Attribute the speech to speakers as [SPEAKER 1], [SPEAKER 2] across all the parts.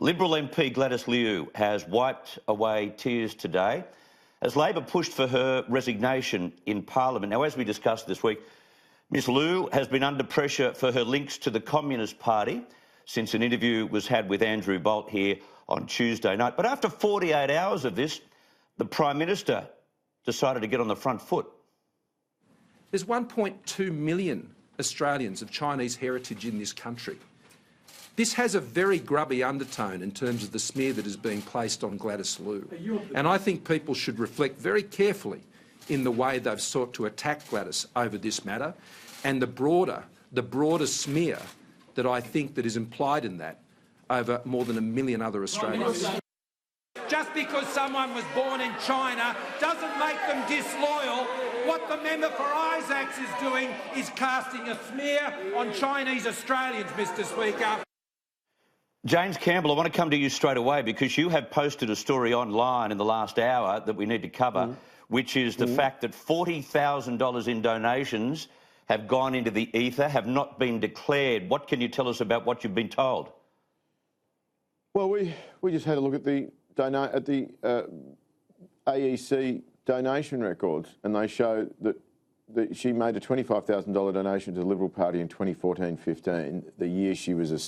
[SPEAKER 1] Liberal MP Gladys Liu has wiped away tears today as Labor pushed for her resignation in Parliament. Now, as we discussed this week, Ms Liu has been under pressure for her links to the Communist Party since an interview was had with Andrew Bolt here on Tuesday night. But after 48 hours of this, the Prime Minister decided to get on the front foot.
[SPEAKER 2] There's 1.2 million Australians of Chinese heritage in this country. This has a very grubby undertone in terms of the smear that is being placed on Gladys Liu. And I think people should reflect very carefully in the way they've sought to attack Gladys over this matter and the broader smear that I think that is implied in that over more than 1 million other Australians.
[SPEAKER 3] Just because someone was born in China doesn't make them disloyal. What the member for Isaacs is doing is casting a smear on Chinese Australians, Mr Speaker.
[SPEAKER 1] James Campbell, I want to come to you straight away because you have posted a story online in the last hour that we need to cover, which is the fact that $40,000 in donations have gone into the ether, have not been declared. What can you tell us about what you've been told?
[SPEAKER 4] Well, we just had a look at the AEC donation records, and they show that she made a $25,000 donation to the Liberal Party in 2014-15, the year she was a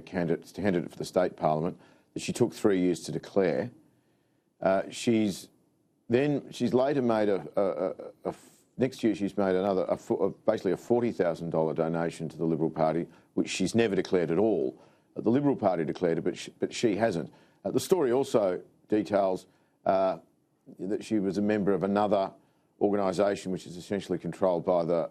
[SPEAKER 4] candidate for the state parliament, that she took 3 years to declare. She's later made next year she's made another basically a $40,000 donation to the Liberal Party, which she's never declared at all. The Liberal Party declared it, but she hasn't. The story also details that she was a member of another organisation which is essentially controlled by the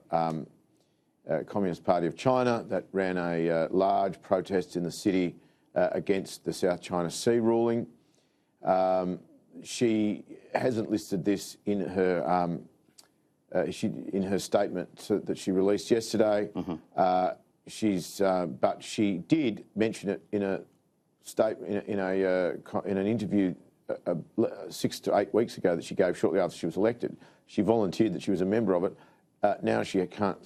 [SPEAKER 4] Communist Party of China that ran a large protest in the city against the South China Sea ruling. She hasn't listed this in her statement that she released yesterday. But she did mention it in a statement in an interview 6 to 8 weeks ago that she gave shortly after she was elected. She volunteered that she was a member of it. Now she can't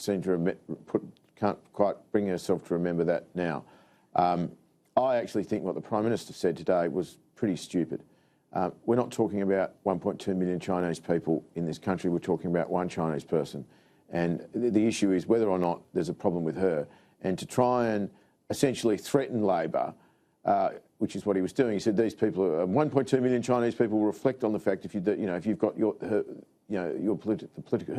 [SPEAKER 4] quite bring herself to remember that now. I actually think what the Prime Minister said today was pretty stupid. We're not talking about 1.2 million Chinese people in this country. We're talking about one Chinese person. And the issue is whether or not there's a problem with her. And to try and essentially threaten Labor, which is what he was doing. He said these people, 1.2 million Chinese people, will reflect on the fact if you've got her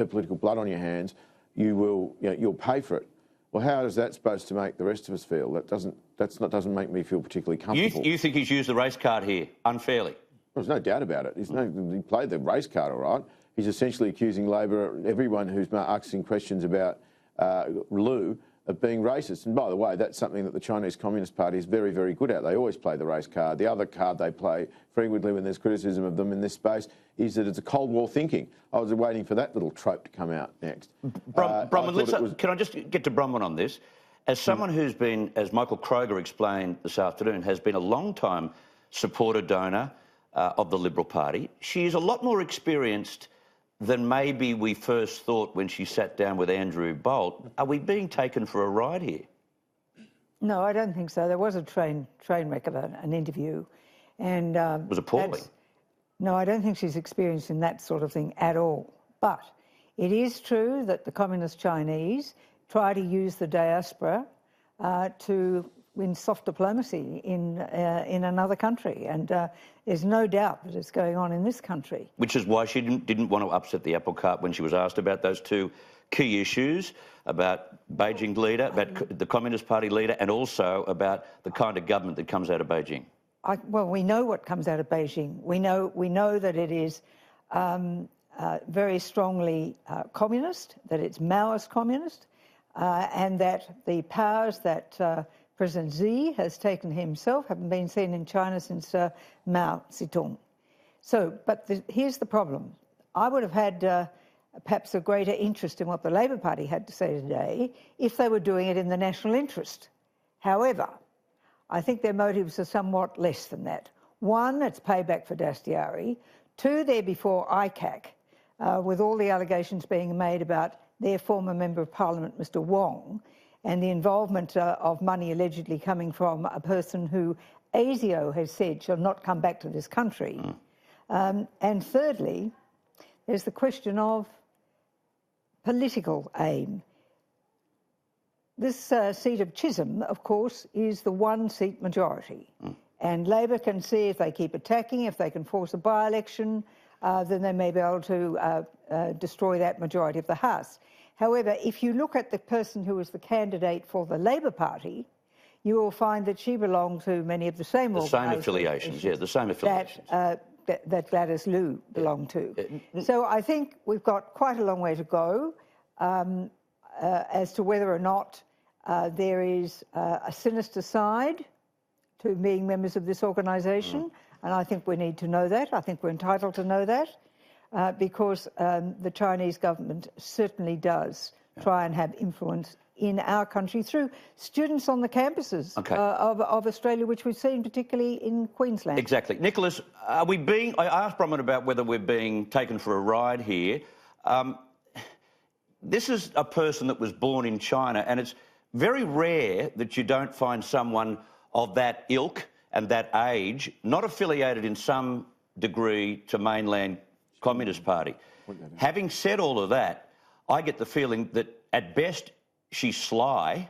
[SPEAKER 4] political blood on your hands, you'll pay for it. Well, how is that supposed to make the rest of us feel? That doesn't make me feel particularly comfortable.
[SPEAKER 1] You think he's used the race card here unfairly?
[SPEAKER 4] There's no doubt about it. He played the race card all right. He's essentially accusing Labor, everyone who's asking questions about Liu, of being racist. And by the way, that's something that the Chinese Communist Party is very, very good at. They always play the race card. The other card they play frequently when there's criticism of them in this space is that it's a Cold War thinking. I was waiting for that little trope to come out next.
[SPEAKER 1] Bronwyn, can I just get to Bronwyn on this? As someone who's been, as Michael Kroger explained this afternoon, has been a long-time supporter donor of the Liberal Party, she is a lot more experienced than maybe we first thought when she sat down with Andrew Bolt. Are we being taken for a ride here?
[SPEAKER 5] No, I don't think so. There was a train wreck of an interview. And
[SPEAKER 1] was appalling.
[SPEAKER 5] No, I don't think she's experienced in that sort of thing at all. But it is true that the Communist Chinese try to use the diaspora to win soft diplomacy in another country, and there's no doubt that it's going on in this country.
[SPEAKER 1] Which is why she didn't want to upset the apple cart when she was asked about those two key issues, about Beijing leader, about the Communist Party leader, and also about the kind of government that comes out of Beijing.
[SPEAKER 5] Well, we know what comes out of Beijing. We know that it is very strongly communist, that it's Maoist communist, and that the powers that President Xi has taken himself haven't been seen in China since Mao Zedong. But here's the problem. I would have had perhaps a greater interest in what the Labor Party had to say today if they were doing it in the national interest. However, I think their motives are somewhat less than that. One, it's payback for Dastyari. Two, they're before ICAC, with all the allegations being made about their former Member of Parliament, Mr Wong, and the involvement of money allegedly coming from a person who ASIO has said shall not come back to this country. And thirdly, there's the question of political aim. This seat of Chisholm, of course, is the one-seat majority. And Labor can see if they keep attacking, if they can force a by-election, then they may be able to destroy that majority of the House. However, if you look at the person who was the candidate for the Labor Party, you will find that she belonged to many of the same
[SPEAKER 1] affiliations, yeah, the same affiliations.
[SPEAKER 5] That Gladys Liu belonged to. So I think we've got quite a long way to go as to whether or not there is a sinister side to being members of this organisation, and I think we need to know that. I think we're entitled to know that because the Chinese government certainly does try and have influence in our country through students on the campuses of Australia, which we've seen particularly in Queensland.
[SPEAKER 1] Exactly. Nicholas, are we being... I asked Bronwyn about whether we're being taken for a ride here. This is a person that was born in China, and it's very rare that you don't find someone of that ilk and that age not affiliated in some degree to mainland Communist Party. Having said all of that, I get the feeling that at best she's sly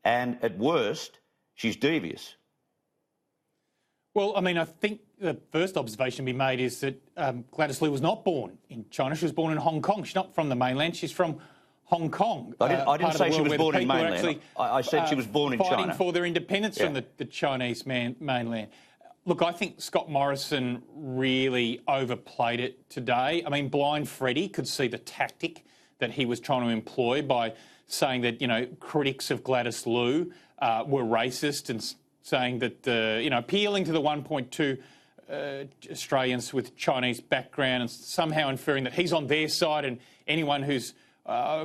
[SPEAKER 1] and at worst she's devious.
[SPEAKER 6] Well, I mean, I think the first observation to be made is that Gladys Liu was not born in China. She was born in Hong Kong. She's not from the mainland. She's from Hong Kong.
[SPEAKER 1] I didn't say she was born in mainland. I said she was born in China.
[SPEAKER 6] Fighting for their independence from the Chinese mainland. Look, I think Scott Morrison really overplayed it today. I mean, blind Freddie could see the tactic that he was trying to employ by saying that, you know, critics of Gladys Liu were racist and saying that, you know, appealing to the 1.2 Australians with Chinese background and somehow inferring that he's on their side and anyone who's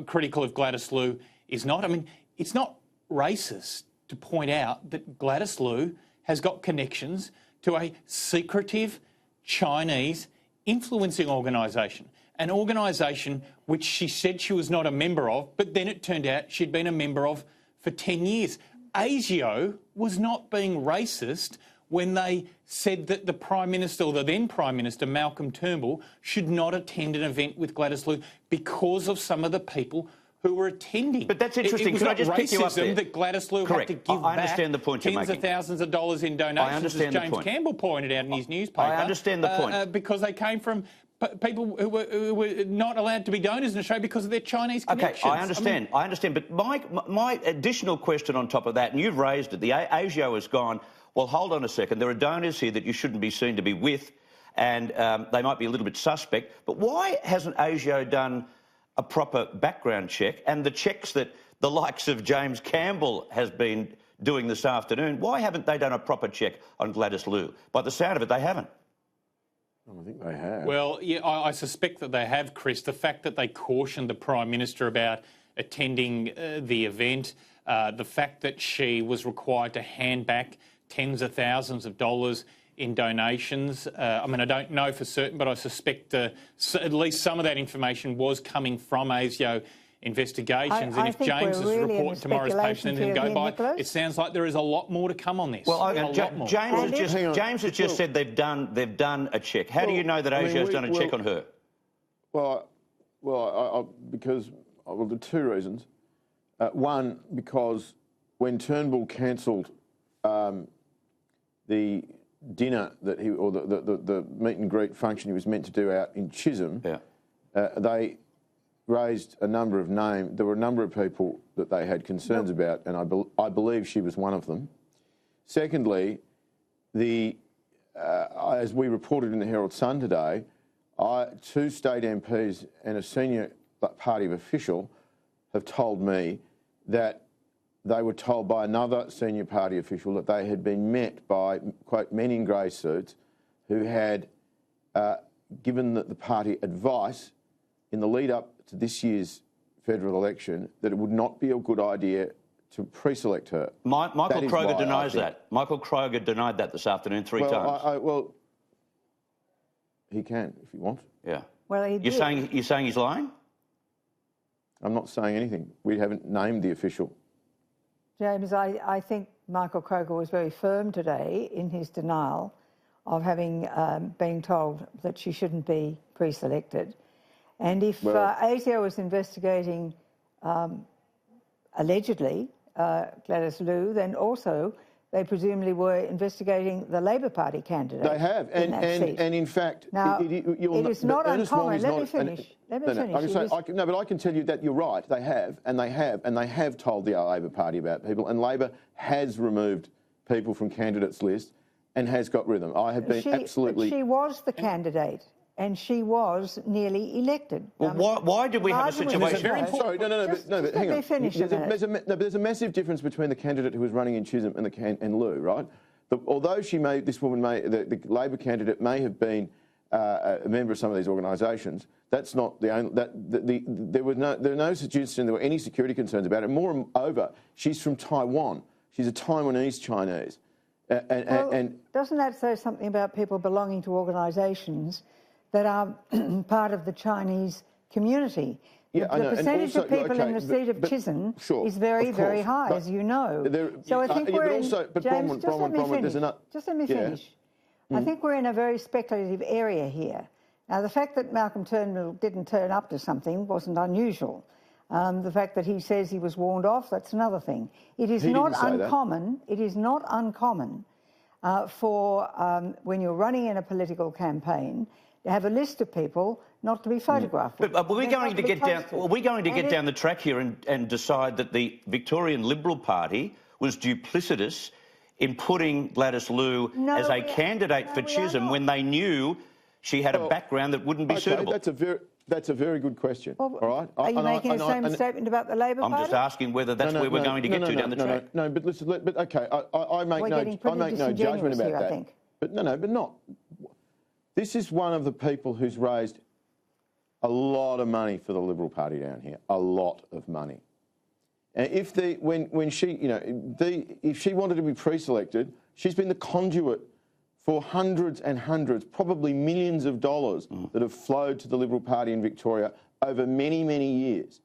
[SPEAKER 6] critical of Gladys Liu is not. I mean, it's not racist to point out that Gladys Liu has got connections to a secretive Chinese influencing organisation, an organisation which she said she was not a member of, but then it turned out she'd been a member of for 10 years. ASIO was not being racist when they said that the Prime Minister, or the then Prime Minister, Malcolm Turnbull, should not attend an event with Gladys Liu because of some of the people who were attending.
[SPEAKER 1] But that's interesting. Can I just pick you up there?
[SPEAKER 6] That Gladys Liu had to give
[SPEAKER 1] I understand the point you're making.
[SPEAKER 6] Tens of thousands of dollars in donations, as James Campbell pointed out in his newspaper.
[SPEAKER 1] I understand the point.
[SPEAKER 6] Because they came from people who were not allowed to be donors in Australia because of their Chinese connections.
[SPEAKER 1] Okay, I understand. I understand. But my additional question on top of that, and you've raised it, the ASIO has gone, well, hold on a second, there are donors here that you shouldn't be seen to be with, and they might be a little bit suspect. But why hasn't ASIO done a proper background check, and the checks that the likes of James Campbell has been doing this afternoon, why haven't they done a proper check on Gladys Liu? By the sound of it, they haven't.
[SPEAKER 4] I think they have.
[SPEAKER 6] Well, yeah, I suspect that they have, Chris. The fact that they cautioned the Prime Minister about attending the event, the fact that she was required to hand back tens of thousands of dollars in donations. I mean, I don't know for certain, but I suspect at least some of that information was coming from ASIO investigations. And if James's report tomorrow's paper didn't go by, Nicholas, it sounds like there is a lot more to come on this.
[SPEAKER 1] Well, James has just said they've done a check. How do you know that ASIO has done a check on her?
[SPEAKER 4] Because there are two reasons. One, because when Turnbull cancelled the dinner that he, or the meet and greet function he was meant to do out in Chisholm, they raised a number of names. There were a number of people that they had concerns about, and I believe she was one of them. Secondly, as we reported in the Herald Sun today, two state MPs and a senior party official have told me that they were told by another senior party official that they had been met by, quote, men in grey suits who had given the party advice in the lead up to this year's federal election that it would not be a good idea to pre-select her.
[SPEAKER 1] Michael Kroger denies that. Michael Kroger denied that this afternoon three times.
[SPEAKER 4] Well, he can if he wants.
[SPEAKER 1] Yeah.
[SPEAKER 5] Well, he did.
[SPEAKER 1] You're saying he's lying?
[SPEAKER 4] I'm not saying anything. We haven't named the official.
[SPEAKER 5] James, I think Michael Kroger was very firm today in his denial of having been told that she shouldn't be pre-selected. And if ASIO was investigating, allegedly, Gladys Liu, then also they presumably were investigating the Labor Party candidate.
[SPEAKER 4] They have, and in fact,
[SPEAKER 5] now, it is not uncommon. Let me finish.
[SPEAKER 4] No, but I can tell you that you're right. They have, and they have told the Labor Party about people, and Labor has removed people from candidates' lists and has got rid of them. I have been absolutely.
[SPEAKER 5] She was the candidate. And she was nearly elected.
[SPEAKER 1] Well, why did we have a situation?
[SPEAKER 4] Sorry, but hang on.
[SPEAKER 5] Finish
[SPEAKER 4] there's a massive difference between the candidate who was running in Chisholm and Liu, right? Although the Labor candidate may have been a member of some of these organisations, that's not the only. There were no suggestion there were any security concerns about it. Moreover, she's from Taiwan. She's a Taiwanese Chinese. And
[SPEAKER 5] doesn't that say something about people belonging to organisations that are part of the Chinese community?
[SPEAKER 4] Yeah,
[SPEAKER 5] the percentage of people in the seat of Chisholm is very, very high, as you know. So I think we're in... James, just let me finish. I think we're in a very speculative area here. Now, the fact that Malcolm Turnbull didn't turn up to something wasn't unusual. The fact that he says he was warned off, that's another thing. It is not uncommon. It is not uncommon for when you're running in a political campaign to have a list of people not to be photographed.
[SPEAKER 1] But are we going to get down the track here and decide that the Victorian Liberal Party was duplicitous in putting Gladys Liu as a candidate for Chisholm when they knew she had a background that wouldn't be suitable?
[SPEAKER 4] That's a very good question. Well, all right.
[SPEAKER 5] Are you making the same statement about the Labor Party?
[SPEAKER 1] I'm just asking whether that's where we're going to get to down the track.
[SPEAKER 4] No, but listen. But okay, I make no judgment about that.
[SPEAKER 5] I think.
[SPEAKER 4] But but not. This is one of the people who's raised a lot of money for the Liberal Party down here. A lot of money. And if if she wanted to be pre-selected, she's been the conduit for hundreds and hundreds, probably millions of dollars that have flowed to the Liberal Party in Victoria over many, many years.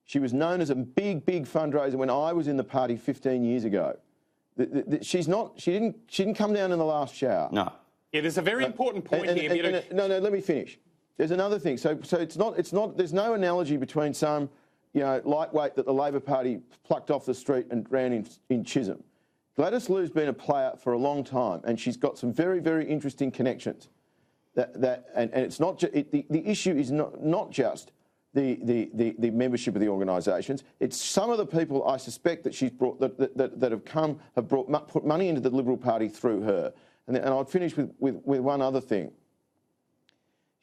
[SPEAKER 4] She was known as a big, big fundraiser when I was in the party 15 years ago. She didn't come down in the last shower.
[SPEAKER 1] No.
[SPEAKER 6] Yeah, there's a very important point here.
[SPEAKER 4] No, let me finish. There's another thing. So it's not. There's no analogy between some, lightweight that the Labor Party plucked off the street and ran in Chisholm. Gladys Liu's been a player for a long time, and she's got some very, very interesting connections. And it's not the issue is not just the membership of the organisations. It's some of the people I suspect that she's brought have put money into the Liberal Party through her. And I'll finish with one other thing.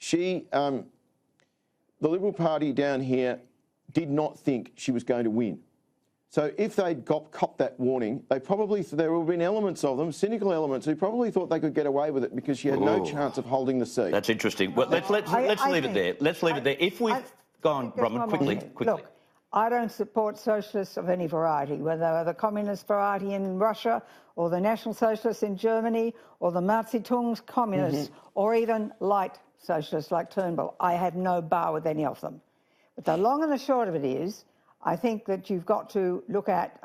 [SPEAKER 4] The Liberal Party down here did not think she was going to win. So if they'd copped that warning, there would have been elements of them, cynical elements, who probably thought they could get away with it because she had no chance of holding the seat.
[SPEAKER 1] That's interesting. Well, let's leave it there. Let's leave it there. If we've gone, Bronwyn, quickly.
[SPEAKER 5] Look, I don't support socialists of any variety, whether they're the Communist variety in Russia or the National Socialists in Germany or the Mao Zedong's communists or even light socialists like Turnbull. I have no bar with any of them. But the long and the short of it is, I think that you've got to look at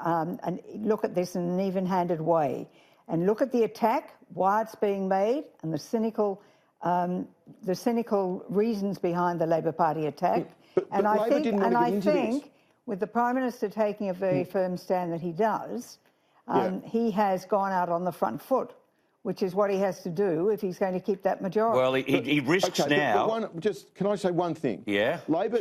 [SPEAKER 5] this in an even-handed way and look at the attack, why it's being made, and the cynical reasons behind the Labor Party attack.
[SPEAKER 4] But I think
[SPEAKER 5] with the Prime Minister taking a very firm stand that he does, he has gone out on the front foot, which is what he has to do if he's going to keep that majority.
[SPEAKER 1] Well, he risks now.
[SPEAKER 4] Can I say one thing?
[SPEAKER 1] Yeah.
[SPEAKER 4] Labor,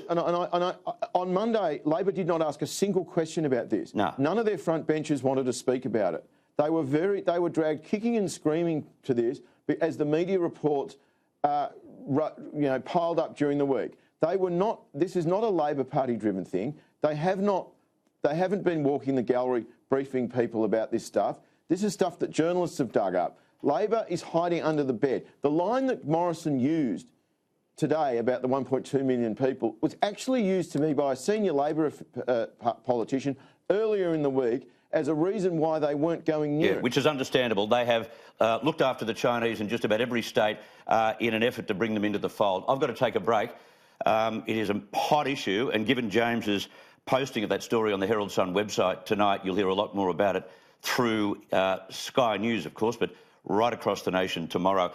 [SPEAKER 4] on Monday, Labor did not ask a single question about this.
[SPEAKER 1] No.
[SPEAKER 4] None of their front benches wanted to speak about it. They were dragged kicking and screaming to this as the media reports, piled up during the week. They were not. This is not a Labor Party-driven thing. They haven't been walking the gallery briefing people about this stuff. This is stuff that journalists have dug up. Labor is hiding under the bed. The line that Morrison used today about the 1.2 million people was actually used to me by a senior Labor politician earlier in the week as a reason why they weren't going near it.
[SPEAKER 1] Which is understandable. They have looked after the Chinese in just about every state in an effort to bring them into the fold. I've got to take a break. It is a hot issue, and given James's posting of that story on the Herald Sun website tonight, you'll hear a lot more about it through Sky News, of course, but right across the nation tomorrow.